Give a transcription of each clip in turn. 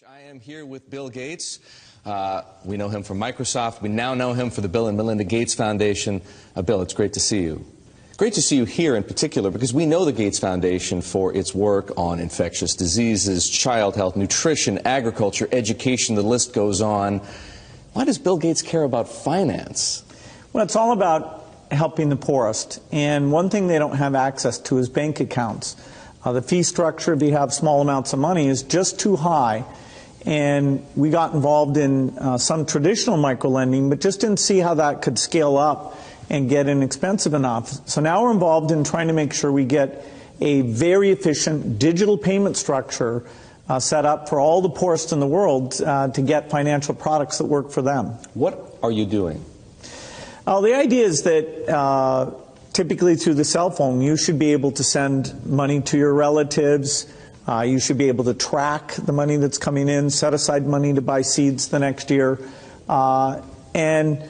I am here with Bill Gates. We know him from Microsoft. We now know him for the Bill and Melinda Gates Foundation. Bill, it's great to see you. Great to see you here in particular because we know the Gates Foundation for its work on infectious diseases, child health, nutrition, agriculture, education, the list goes on. Why does Bill Gates care about finance? Well, it's all about helping the poorest. And one thing they don't have access to is bank accounts. The fee structure, if you have small amounts of money, is just too high. And we got involved in some traditional microlending, but just didn't see how that could scale up and get inexpensive enough. So now we're involved in trying to make sure we get a very efficient digital payment structure set up for all the poorest in the world to get financial products that work for them. What are you doing? The idea is that typically through the cell phone, you should be able to send money to your relatives. You should be able to track the money that's coming in, set aside money to buy seeds the next year. And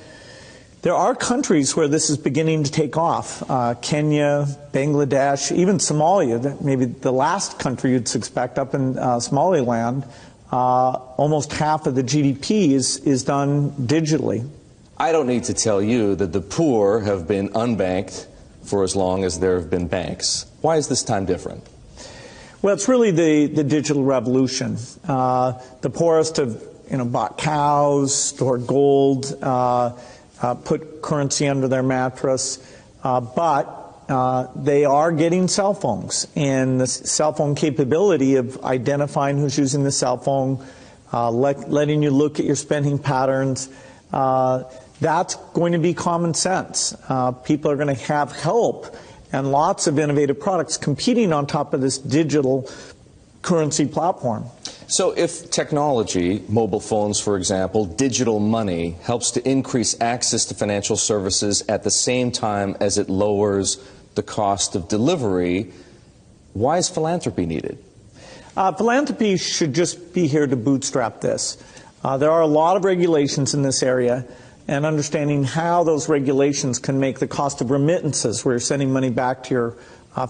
there are countries where this is beginning to take off. Kenya, Bangladesh, even Somalia, maybe the last country you'd suspect up in Somaliland, almost half of the GDP is done digitally. I don't need to tell you that the poor have been unbanked for as long as there have been banks. Why is this time different? Well, it's really the digital revolution. The poorest have bought cows, stored gold, put currency under their mattress, but they are getting cell phones. And the cell phone capability of identifying who's using the cell phone, letting you look at your spending patterns, that's going to be common sense. People are going to have help and lots of innovative products competing on top of this digital currency platform. So if technology, mobile phones for example, digital money, helps to increase access to financial services at the same time as it lowers the cost of delivery, why is philanthropy needed? Philanthropy should just be here to bootstrap this. There are a lot of regulations in this area, and understanding how those regulations can make the cost of remittances, where you're sending money back to your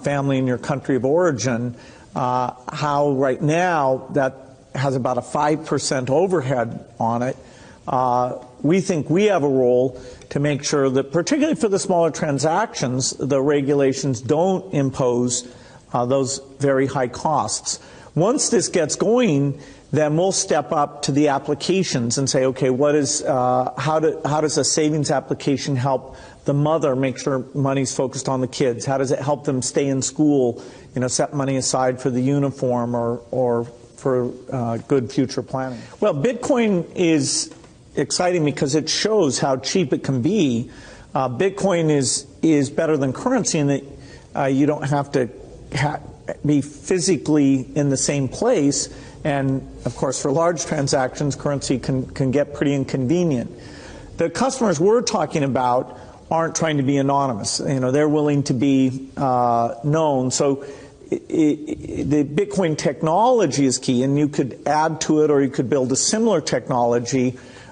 family in your country of origin, how right now that has about a 5% overhead on it. We think we have a role to make sure that, particularly for the smaller transactions, the regulations don't impose those very high costs. Once this gets going, then we'll step up to the applications and say, okay, how does a savings application help the mother make sure money's focused on the kids? How does it help them stay in school, set money aside for the uniform or for good future planning? Well, Bitcoin is exciting because it shows how cheap it can be. Bitcoin is better than currency in that you don't have to be physically in the same place. And, of course, for large transactions, currency can get pretty inconvenient. The customers we're talking about aren't trying to be anonymous. They're willing to be known. So the Bitcoin technology is key, and you could add to it or you could build a similar technology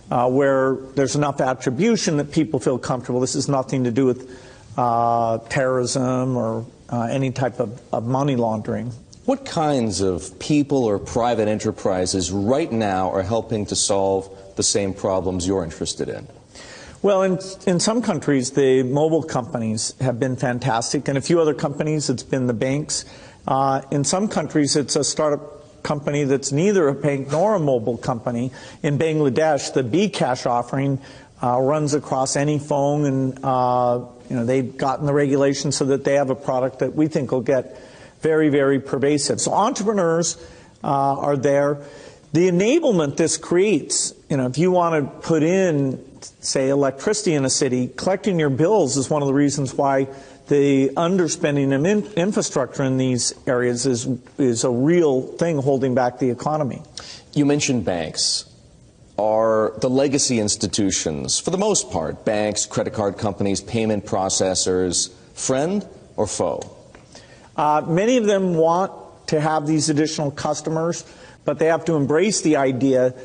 where there's enough attribution that people feel comfortable. This has nothing to do with terrorism or any type of money laundering. What kinds of people or private enterprises right now are helping to solve the same problems you're interested in? Well, in some countries, the mobile companies have been fantastic. In a few other companies, it's been the banks. In some countries, it's a startup company that's neither a bank nor a mobile company. In Bangladesh, the bKash offering runs across any phone, and they've gotten the regulations so that they have a product that we think will get very, very pervasive. So entrepreneurs are there. The enablement this creates, if you want to put in, say, electricity in a city, collecting your bills is one of the reasons why the underspending of infrastructure in these areas is a real thing holding back the economy. You mentioned banks. Are the legacy institutions, for the most part, banks, credit card companies, payment processors, friend or foe? Many of them want to have these additional customers, but they have to embrace the idea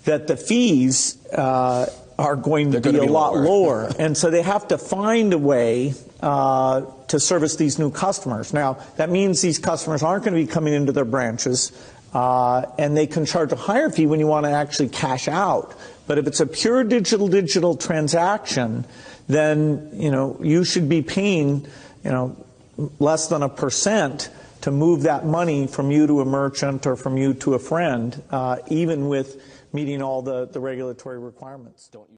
that the fees are going to be a lot lower. And so they have to find a way to service these new customers. Now, that means these customers aren't going to be coming into their branches. and they can charge a higher fee when you want to actually cash out. But if it's a pure digital transaction, then you should be paying less than 1% to move that money from you to a merchant or from you to a friend, even with meeting all the regulatory requirements.